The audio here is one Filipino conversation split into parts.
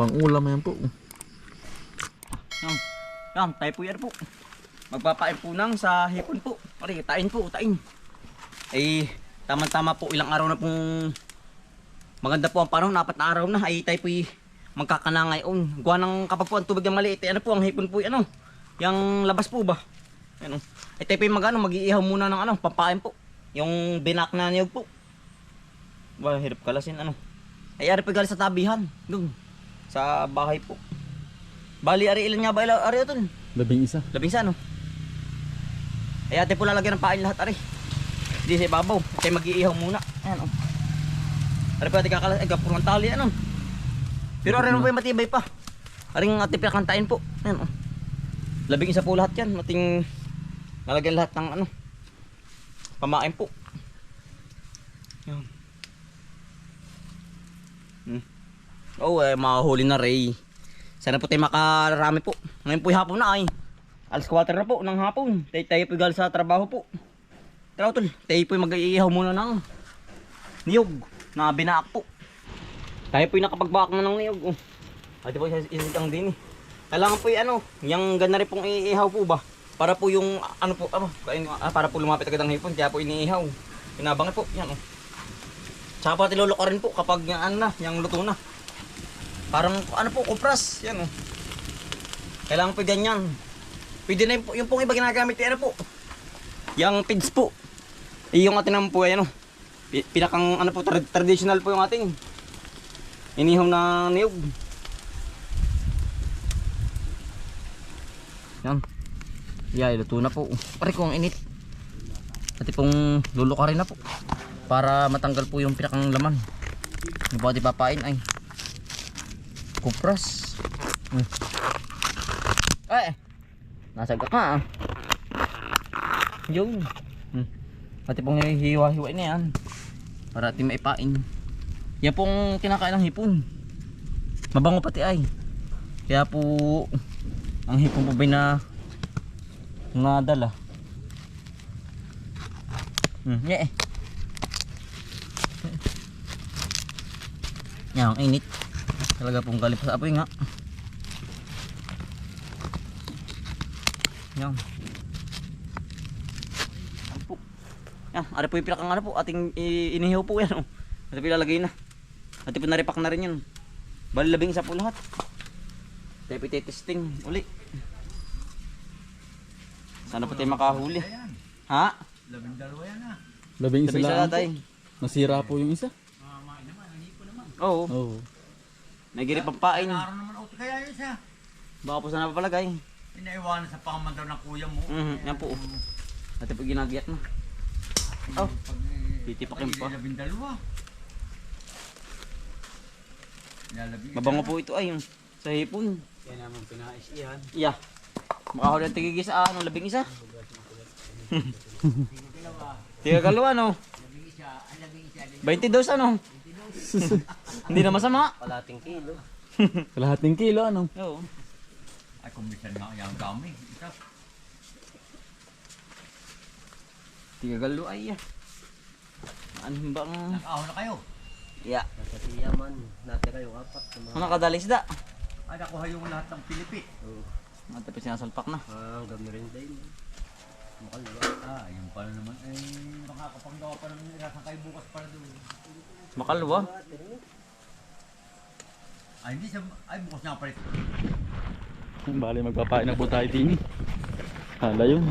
Pang ulam yan po. Yan, tayo po yan po. Magpapain po nang sa hipon po. Pare, tain po, tain. Ay, tama-tama po, ilang araw na pong maganda po ang panahon, 4 na araw na. Ay, tayo po magkakana ngayon. Gawa ng kapag po ang tubig ng maliit, ano po, ang hipon po, ano, yung labas po ba? Ano, ay tayo po mag-iihaw muna ng ano, pampain po. Yung binak na niyog po. Ba, hirap kalasin, ano. Ay, ari po galing sa tabihan, doon, sa bahay po. Bali, ari ilan nga ba, ari ito? 11. 11, no? Ay, ate po lalagyan ng pain lahat, ari. Hindi sa ibabaw. Ate mag-iihaw muna. Ayan, oh. Ari po, ate kakalas. Ay, kapurang tali, ano? Pero ari naman po yung matibay pa. Aring ate pinakantain po. Ayan, oh. 11 po lahat yan. Ating lalagyan lahat ng, ano, pamain po. Ayan. Oh, makahuli na, Ray. Sana po tayo makarami po. Ngayon po hapon na ay. Alas 4 na po ng hapon. Tayo po galing sa trabaho po. Tara tol, tayo po mag-iihaw muna ng niyog na binaak po. Tayo po nakapagbaak na ng niyog. Oh. Ate po isitang din eh. Kailangan po ano, yung ganda rin pong iihaw po ba? Para po yung ano po, para po lumapit agad ang hipon. Kaya po iniihaw. Pinabangit po, yan oh. Tsaka po tilulok rin po kapag yung ano na, yung luto na. Parang ano po, kupras. Yan oh. Kailangan po ganyan. Pwede na yung pong iba ginagamit ano po. Yung pids po. Yung atin naman po ay ano. Pinakang ano po, traditional po yung ating. Inihom na niyog. Yan. Yeah, luto na po. Pare ko ang init. Pati pong lulukarin na po. Para matanggal po yung pinakang laman. Yung po ating papain ay kupras. Ay, nasagak ka ah. Yung pati pong hiwa-hiwa na yan para ating maipain. Yan pong kinakain ng hipon. Mabango pati ay. Kaya po ang hipon po ba na nadala. Yeah. Yan, ang init. Talaga pong galing pa sa apoy nga. Yan. Ano po? Yan, ari po yung pinakang ano po. Ating inihaw po yan. Ito pilalagay na. Ito po naripak na rin yun. Bali 11 po lahat. Tayo po testing uli. Sana po tayo makahuli. Ha? 12 yan ah. 11 lang tayo. Nasira po yung isa. Oo. Oo. Nagirip ang pain. Araw naman auto kaya yun siya. Baka po sana papalagay. Inaiwanan sa pangamandaw ng kuya mo. Yan po. Ate po ginagiyat na. Oh. Titipakin pa. 12. Mabango po ito ay yung sa hipon. Kaya naman pinais iyan. Yeah. Makahuli ang tigigis ano, 11. Tigagaluan no. 22 ano. Hindi na masama. Kalating kilo. Kalahating kilo ano? Oo. Ay kumisan na yung dami. Tigagalu ay. Ano bang Nag-aho na kayo. yeah. Sa Siyaman, natira yung 4. Ano kadali isda? Ay nakuha yung lahat ng Pilipit. Ate po sinasalpak na. Hanggang merinda yun. Makalwa. Ah, yung pala naman ay makakapanggawa pa ng irasang kayo bukas para doon. Makalwa. Ay hindi siya, ay bukas nga pala. Bali magpapain na po tayo din. Hala yun.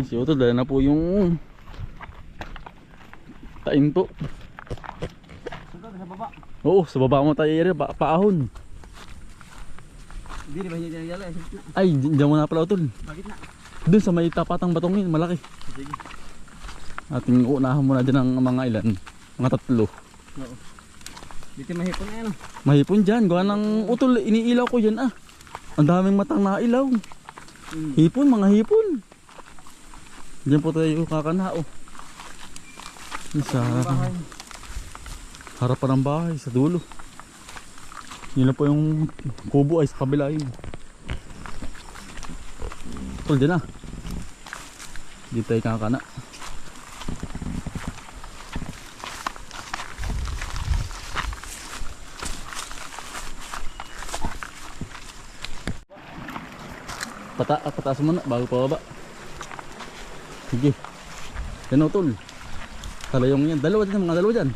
Si Otto dala na po yung tain po. Sa baba. Oo, sa baba mo tayo rin, paahon. Hindi ba hindi yala? Ay, diyan mo na pala Otto. Bakit na? Doon sa may tapatang batongin, malaki. Sige. Ating unahan muna dyan ng mga ilan. Mga 3. Oo. Dito mahipon na yan. Mahipon dyan, gawa ng utol, iniilaw ko dyan ah. Ang daming matang nailaw. Hipon, mga hipon. Diyan po tayo kakanao. Sa harapan ng bahay, sa dulo. Yun na po yung kubo ay sa kabila yun. Utol dyan ah. Dito tayo kakana. Pataas mo na bago pababa. Sige. Yan utol. Talayong yan. Dalawa dyan, mga dalawa dyan.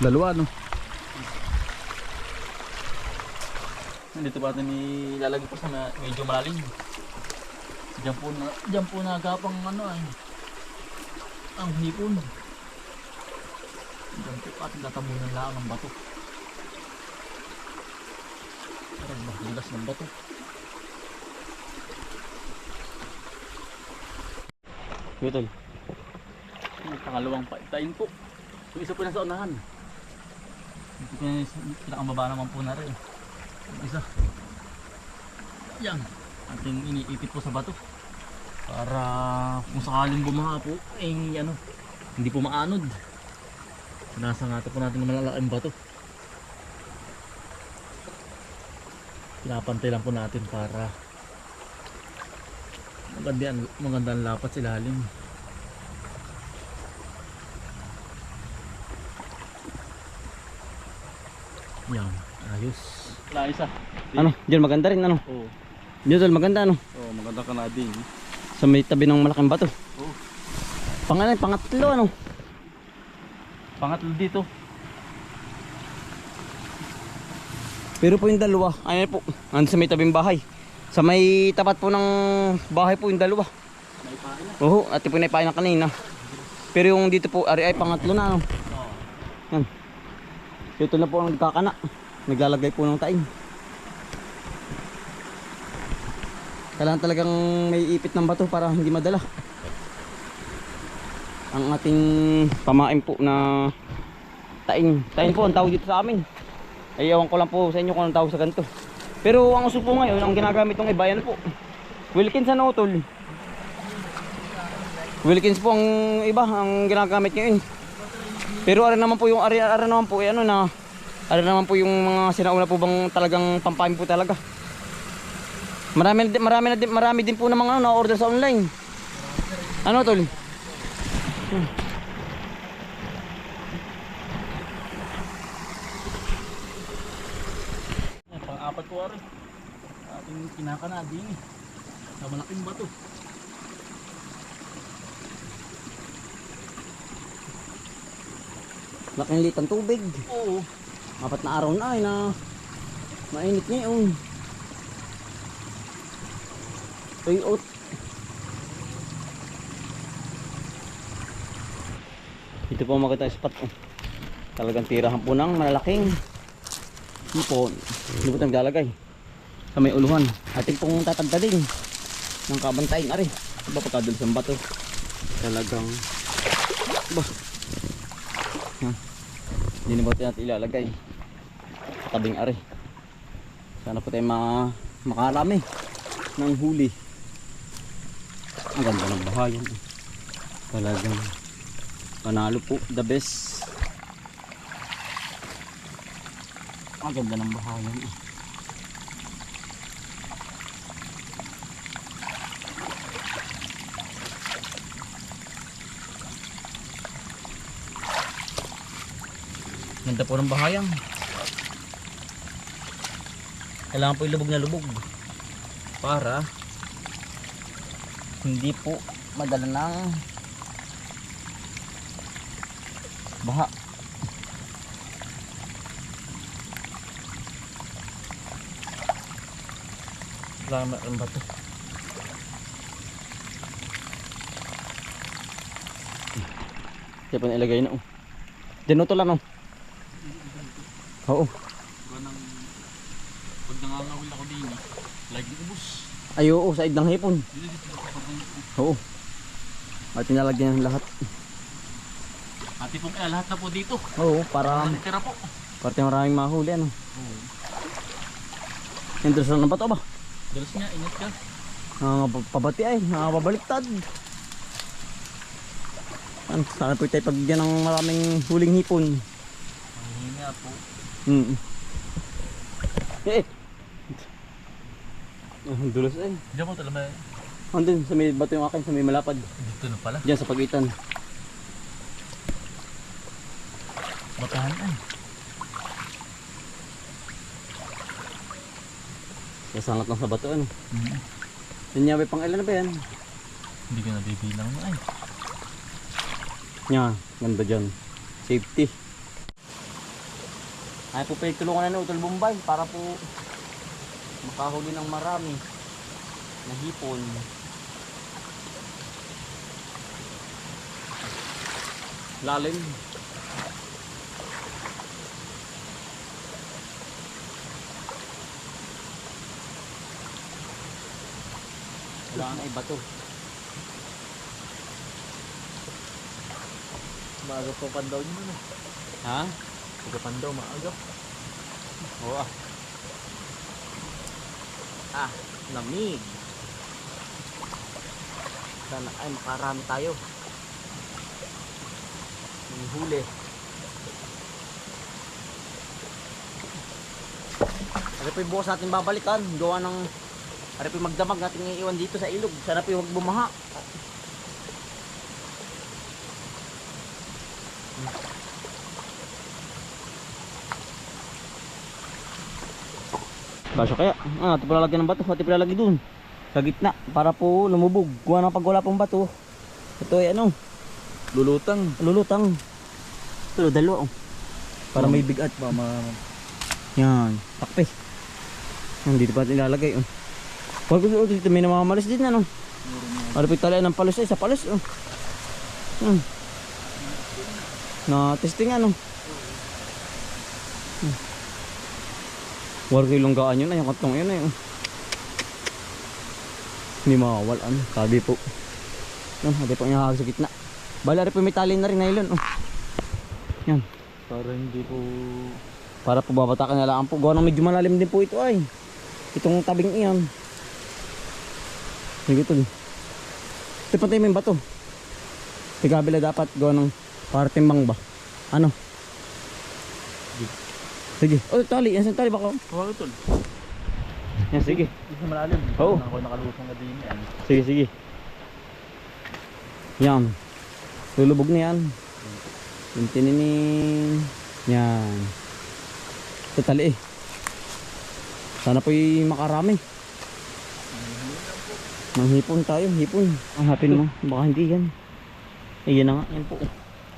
Dalawa no. Dito pa natin ilalagay po sa medyo malalim. Diyan po nagapang ano ay ang hipon. Diyan po ating tatabunan lang ng bato. Parang mahilas ng bato. Tol. Yung pangalawang paitain po. Yung isa po nasa unahan. Ito po yung pinakambaba naman po na rin. Yung isa. Yan. Ating iniipit po sa bato. Para kung sakaling bumaha po, ano, hindi po maanod. Nasa nga po natin ng malalaking bato. Pinapantay lang po natin para magandang lapat sa ilalim. Yan, ayos. Wala isa. Ano? Diyan maganda rin ano? Oo. Diyan tol maganda ano? Oo, maganda ka na din. Sa may tabi ng malaking bato. Oo. Pangatlo ano? Pangatlo dito. Pero po yung dalawa, ayun po, ano sa may tabing bahay. Sa may tapat po ng bahay po yung dalawa. Naipain na. Oo, at po naipain na kanina. Pero yung dito po, ari ay pangatlo na ano? Oo. Yan. Ito na po ang nagkakana. Naglalagay po ng taing. Kailangan talagang may ipit ng bato para hindi madala. Ang ating pamain po na taing. Taing po ang tawag dito sa amin. Ay ewan ko lang po sa inyo kung anong tawag sa ganito. Pero ang uso po ngayon, ang ginagamit ng iba yan po. Wilkins ano tol? Wilkins po ang iba, ang ginagamit ngayon. Pero ari naman po yung ari naman po ano na ari naman po yung mga sinauna po bang talagang pampain po talaga. Marami din po namang ano na order sa online. Ano tol? Pang-apat ko rin. Ating kinakana din eh. Sa malaking bato. Laking litang tubig. Oo. 4 na araw na ay na mainit ngayon. Tuyot. Ito po makita spot oh. Talagang tirahan po ng malalaking hipon. Hindi po tayo maglalagay sa may uluhan. Ating pong tatagdading ng kabantayin ari. Iba pagkadul sa bato. Talagang bah. Hindi na ba natin ilalagay sa tabing ari. Sana po tayo makarami ng huli. Ang ganda ng bahayan. Talagang panalo po, the best. Ang ganda ng bahayan. Ganda po ng bahayang. Kailangan po ilubog na lubog para hindi po madala ng baha. Salamat ang bato. Siya pa nilagay na oh. Diyan to lang oh. Oo. Pag nangangawil ako din eh. Laging ubos. Ay oo, sa ng hipon. Oo. At tinalagyan ng lahat. Ati pong lahat na po dito. Oo, para Tira po. maraming mahuli ano. Oo. Interesan ng bato ba? Dalas niya, ingat ka. Pabati ay, nakababaliktad. Ano, sana po tayo pagyan ng maraming huling hipon. Hihina po. Dulos ay. Diyan mo talaga. Andun sa may bato yung akin, sa may malapad. Dito na pala. Diyan sa pagitan. Batahan ay. Kasangat lang sa bato ano. Yan niya, may pang ilan na ba yan? Hindi ka nabibilang na ay. Yan, ganda dyan. Safety. Ay po tulungan na Utol Bombay para po makahuli ng marami na hipon. Lalim. Wala na iba to. Maaga pa pandaw nyo na. Ha? Maaga pandaw, maaga. Oo ah. Ah, lamig. Sana ay makarami tayo. May huli. Ano po yung bukas natin babalikan? Gawa ng ano po yung magdamag natin iiwan dito sa ilog. Sana po yung huwag bumaha. Baso kaya? Ah, ito pala lagyan ng bato. Ito pala lagi dun. Sa gitna. Para po lumubog. Gawa ng pag wala pong bato. Ito ay ano? Lulutang. Lulutang. Ito, dalawa oh. Para may bigat. Yan. Takpe. Yan, dito pa natin ilalagay oh. Pag dito may namamalis din ano. Ano pa talaga ng palos ay sa palos oh. Na testing ano. Warga yung lunggaan yun na yung katong yun na yun. Hindi mawawal ano. Sabi po. Sabi po niya sa gitna. Bala rin po may tali na rin nylon oh. Yan. Para hindi po... Para po babatakan na lang po. Gawa ng medyo malalim din po ito ay. Itong tabing iyan. Sige ito. Ito pati may bato. Tigabila dapat gawa ng para timbang ba? Ano? Sige. Oh, tali. Yan sa tali baka. Huwag ito. Yan sige. Hindi malalim. Oo. Ako nakalusong na din yan. Sige, sige. Yan. Lulubog na yan. Tininin. Yan. Ito tali eh. Sana po'y makarami. Manghipon tayo, hipon. Ang hapin mo, baka hindi yan. Ayan na nga, yan po.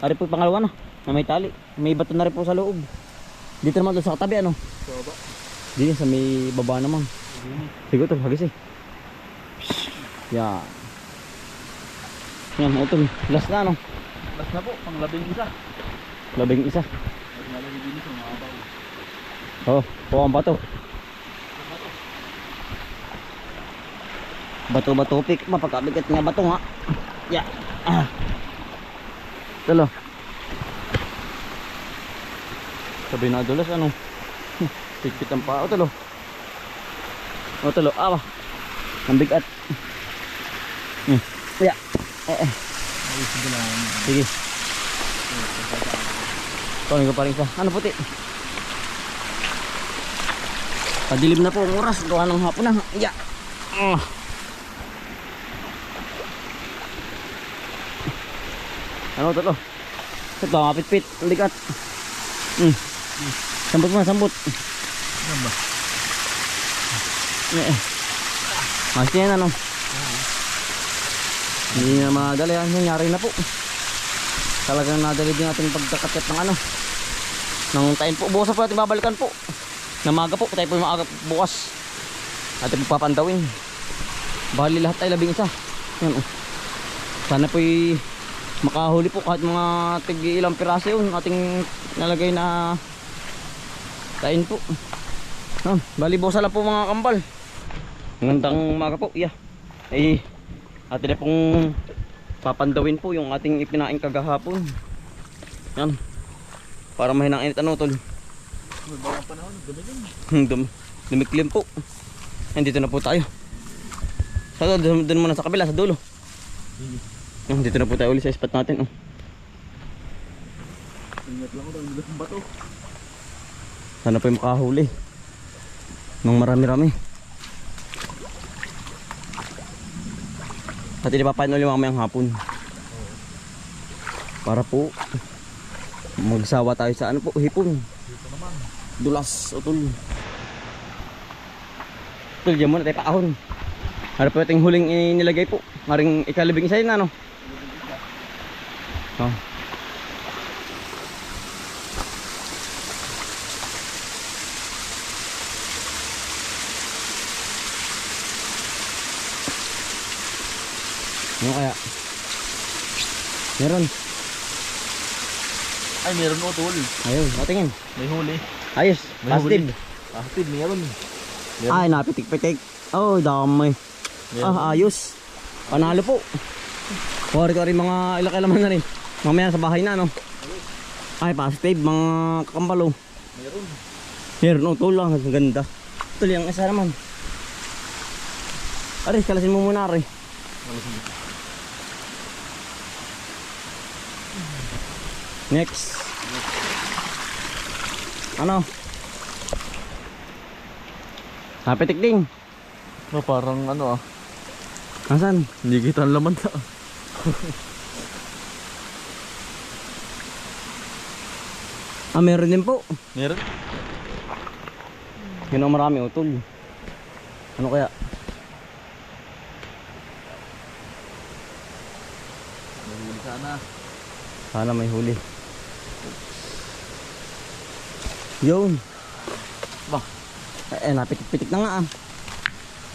Ari po pangalawa na, na may tali. May bato na rin po sa loob. Dito naman doon sa katabi ano? Sa baba. Dito sa may baba naman. Sige ito, hagis eh. Yan. Yan, utol. Last na ano? Last na po, pang 11 isa. 11 isa. Nalagay din ito, mga abaw. Oh, po ang bato. Bato-bato pik, mapagkabigat nga bato nga. Ya. Ah. Talo. Sabi na dulas ano. Pikpit ang paa. O talo. O talo. Awa. Ang bigat. Ya. Sige. Kunin ko pa rin isa. Ano puti? Padilim na po ang oras. Gawa ng hapon na. Ya. Ah. Ano ito? Ito, mapit-pit. Ang likat. Sambot mo, sambot. Ano ba? Mas yan ano. Hindi na madali. Nangyari na po. Talagang nadali din natin pagkakatkat ng ano. Nang tayo po. Bukas po natin babalikan po. Namaga po. Tayo po maaga bukas. Atin po papandawin. Bali lahat tayo 11 isa. Yan oh. Sana po'y makahuli po kahit mga tig ilang piraso yun ating nalagay na tain po. Bali bosa lang po mga kambal. Ngandang umaga po. Yeah. Eh atin na pong papandawin po yung ating ipinaing kagahapon. Yan. Para mahinang init ano tol. May bawang panahon, dumilim. Dumiklim po. Dito na po tayo. Doon muna sa kabila sa dulo. Dito na po tayo ulit sa spot natin oh. Ingat lang ko daw yung bato. Sana po yung makahuli ng marami-rami. At inipapain ulit mamayang hapon. Para po magsawa tayo sa ano po, hipon. Dito naman. Dulas, utol. Tol, dyan muna tayo paahon. Ano po ating huling inilagay po? Maring ikalibing isa yun ano? Oh. Ano kaya? Meron. Ay, meron utol. Ayun, patingin. May huli. Ayos, May positive. Positive, meron. Ay, napitik-pitik. Oh, dami. Ah, ayos. Panalo po. Kuwari ko rin mga ilak-ilaman na rin. Mamaya sa bahay na, no? Ay, positive. Mga kakambalo. Meron. Meron, utol lang. Ang ganda. Utol, yung isa naman. Aray, kalasin mo muna, aray. Next. Ano? Napitik din. No, parang ano ah. Nasaan? Hindi kita ang laman na. Ah, meron din po. Meron. Yun ang marami utol. Ano kaya? May huli sana. Sana may huli. Yun. Bah. Eh, napitik-pitik na nga ah.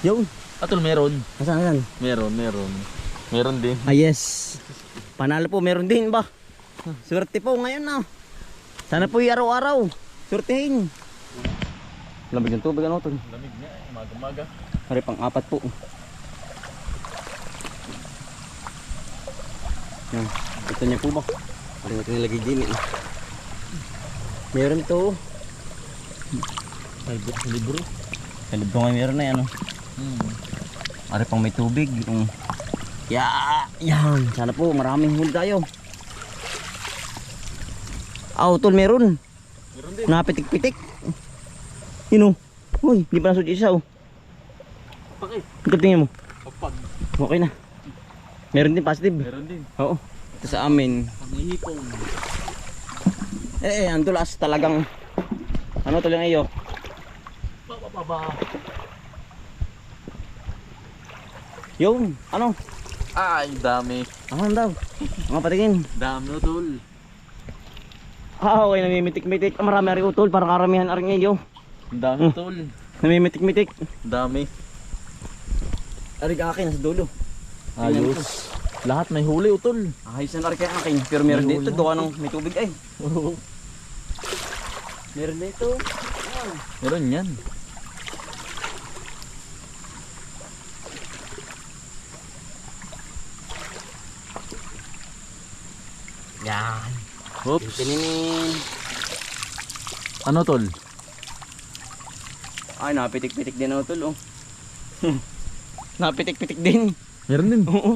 Yun. Atol, meron. Nasaan? Meron. Meron din. Ah, yes. Panalo po, meron din ba? Swerte po ngayon na. Sana po araw-araw. Swertehin. Lamig ng tubig ano to? Lamig nga, maga-maga. Hari pang apat po. Yan. Ito niya po ba? Parang ito nilagay din eh. Meron to. Libro. Sa libro nga meron na yan. Oh. Hari pang may tubig. Yan. Sana po maraming huli tayo. Tol, meron. Meron din. Napitik-pitik. Yun oh. Uy, hindi pa nasudyo isa oh. Bakit? Ito tingin mo. Kapag. Okay na. Meron din positive. Meron din. Oo. Ito sa amin. Panghihipong. Ang tulas talagang. Ano tuloy ng iyo? Baba. Yun. Ano? Ay, dami. Ano daw? Mga patingin. Dami utol. Okay, namimitik-mitik. Marami rin utol para karamihan aring iyo. Dami utol. Namimitik-mitik. Dami. Arig akin nasa dulo. Ayos. Lahat may huli utol. Ayos na aring akin. Pero meron May dito. huli. Doka ng may tubig ay. Meron dito. Meron yan. Yan. Oops. Tininin. Ano tol? Ay, napitik-pitik din ako tol oh. Napitik-pitik din. Meron din. Oo.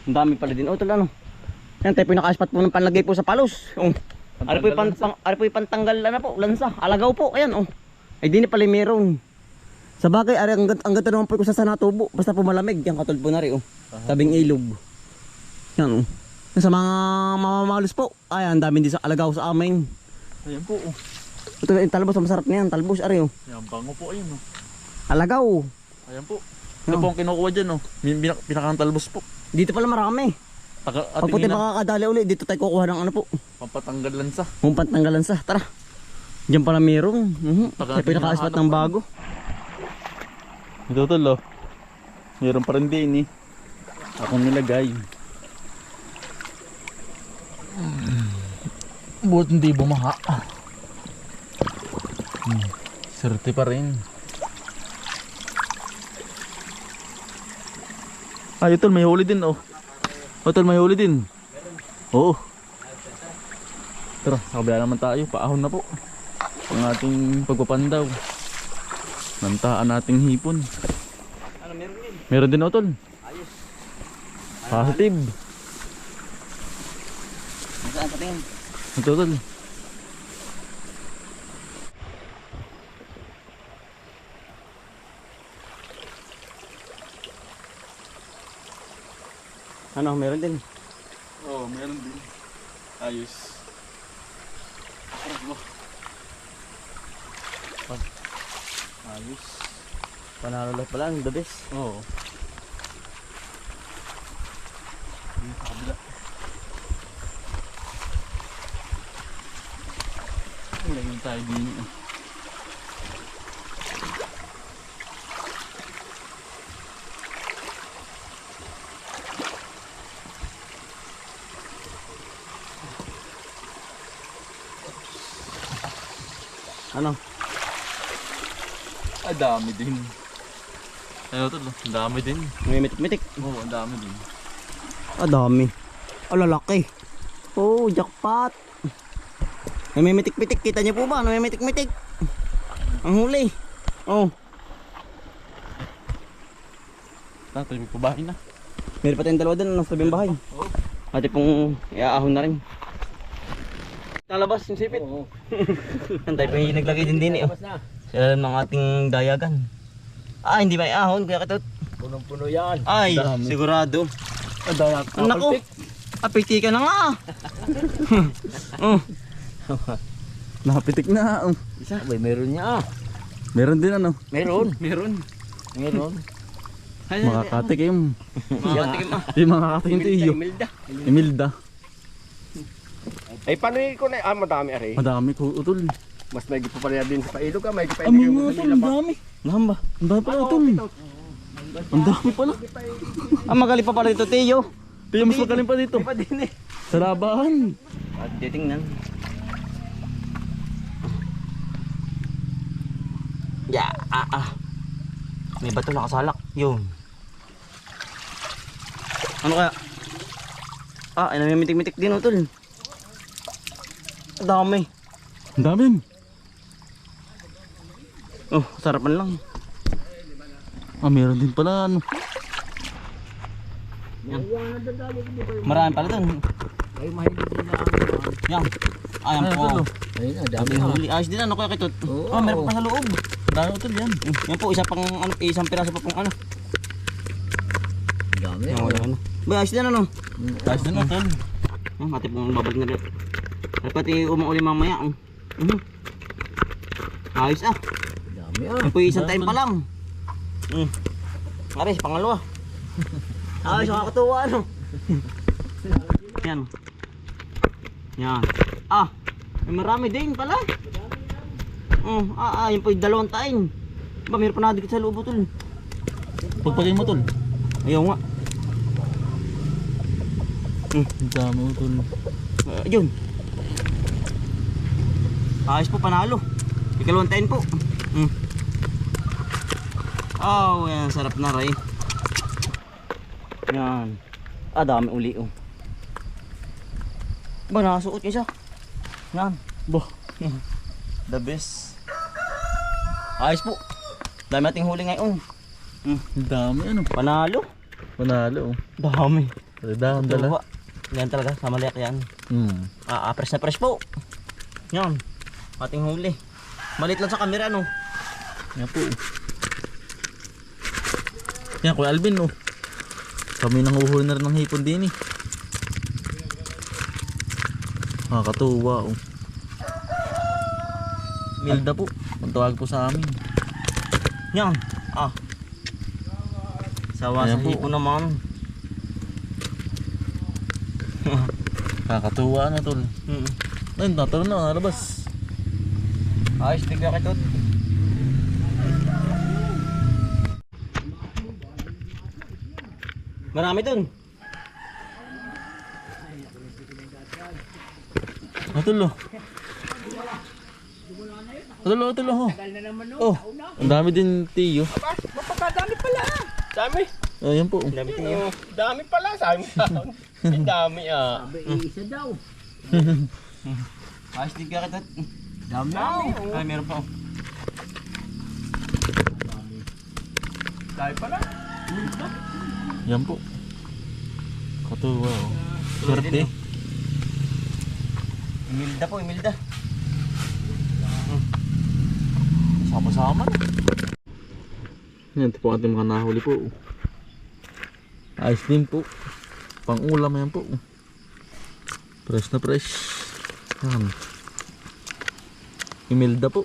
Ang dami pala din tol ano. Yan tayo po yung naka-spot po ng panlagay po sa palos. Oh. Ari po yung pantanggal na po, lansa. Alagaw po, ayan oh. Ay di na pala meron. Sa bagay, ari ang ganda naman po ko sa natubo. Basta po malamig, yan katulad po na rin oh. Tabing ilog. Yan oh. Yan sa mga mamamalos po. Ay, ang dami din sa alagaw sa amin. Ayan po. Oh. Ito yung talbos, ang masarap na yan. Talbos, ari oh. Ayan, bango po ayun. Oh. Alagaw. Ayan po. Ito po ang kinukuha dyan. Oh. Pinakang talbos po. Dito pala marami. Pag puti makakadali ulit, dito tayo kukuha ng ano po. Pampatanggal lansa. Humpat ng galansa, tara. Diyan pala meron. Taga- Tayo pa naka-spot ng bago. Ito tol oh. Meron pa rin din eh. Akong nilagay. Buot hindi bumaha. Serte pa rin. Ay, tol, may huli din oh. Oh, tol, may huli din. Oo. Tara, kabila naman tayo. Paahon na po. Ang ating pagpapandaw. Nantaan nating hipon. Ano, meron din. Meron din oh, tol. Ayos. Positive. Saan sa tingin? Ito tol. Ano, meron din. Oo, meron din. Ayos. Ayos. Panalo lahat pala, the best. Oo. Dito sa kabila. Lagyan tayo din. Ano? Ang dami din. Ayun tol, ang dami din. May mitik-mitik. Oo, ang dami din. Dami. Lalaki. Oh, jackpot. May mitik-mitik. Kita niyo po ba? May mitik-mitik. Ang huli. Oh. Tatay, may pabahin na. Meron pa tayong dalawa doon. Nasa tabing bahay. Oo. Ate pong iaahon na rin. Nalabas yung sipit. Oo. Antay pa yung naglagay din din eh. Oh. Tapos na. Sa ilalim ng ating dayagan. Hindi may ahon. Kuya Katot. Punong-puno yan. Ay, Dami. sigurado. Ang dami. Anak ko. Apiti ka na nga. Oh. Nakapitik na. Oh. Isa. Abay, meron niya ah. Meron din ano. Meron. Meron. Meron. Makakatikim. Makakatikim ah. Di makakatikim to iyo. Imelda. Emilda. Ay, paano ko na? Madami aray. Madami ko utol. Mas may pa pala din sa pailog ka. May pa Ami nga tol, ang dami. Nahamba. Ang dami pala utol. Ang dami pala. Magaling pa pala dito, Teo. Tiyo, mas magaling pa dito. Pa din eh. Sa labahan. At titingnan. May bato nakasalak. Yun. Ano kaya? Ay may mitik-mitik din utol. Ang dami. Ang dami. Oh, sarapan lang. Meron din pala ano. Yan. Marami pala dun. Ay, mahilig din na. Yan. Ayan Ayun, po. utol. Ayun, Dami huli. Ayos din ano kaya kitot. Oo. Meron pa sa loob. Ang dami utol yan. Yan po, isang piraso pa pong ano. Dami. Yan, ano. Ba, ayos din ano. Ayos din utol. Yan, ate pong babalik na rin. At pati umang uli mamaya. Ayos ah. Dami ah. Yan po isang time pa lang. Aris, pangalawa. Ayos, nakakatuwa ano. Yan. Yan. May marami din pala. Yan po yung dalawang tain. Ba, mayroon pa nadikit sa loob tol. Pagpagay mo tol. Ayaw nga. Ang dami utol. Yun. Ayos po, panalo. Ikalawang tain po. Yan, sarap na rin. Yan. Dami uli oh. Ba, nakasuot yung isa. Yan. Bah. The best. Ayos po. Dami nating huli ngayon. Ang dami ano. Panalo. Panalo. Dami. Dahon dala. Tuwa. Yan talaga, sa maliak yan. Fresh na fresh po. Yan. Ating huli. Malit lang sa camera no. Yan po. Yan, Kuya Alvin oh. Kami nang uhuli na rin ng hipon din eh. Nakakatuwa oh. Milda po. Ang tawag po sa amin. Yan. Sawa sa Ayan po. hipon naman. Nakakatuwa na tol. Ayun, natalo na, nalabas. Ayos, tignan ka tot. Marami dun. Natulo. Tulo. Oh, ang dami din tiyo. Mapakadami pala. Dami. Ayan po. Dami tingin. Dami pala. Sabi mo. Ang dami ah. Isa daw. Ayos, tignan ka tot. Dami. Ay, meron pa. Dami pala. Yan po. Katuwa oh. Swerte. Imilda po, imilda. Sama-sama. Yan, ito po ating mga nahuli po. Ayos din po. Pang ulam yan po. Fresh na fresh. Yan. Imilda po.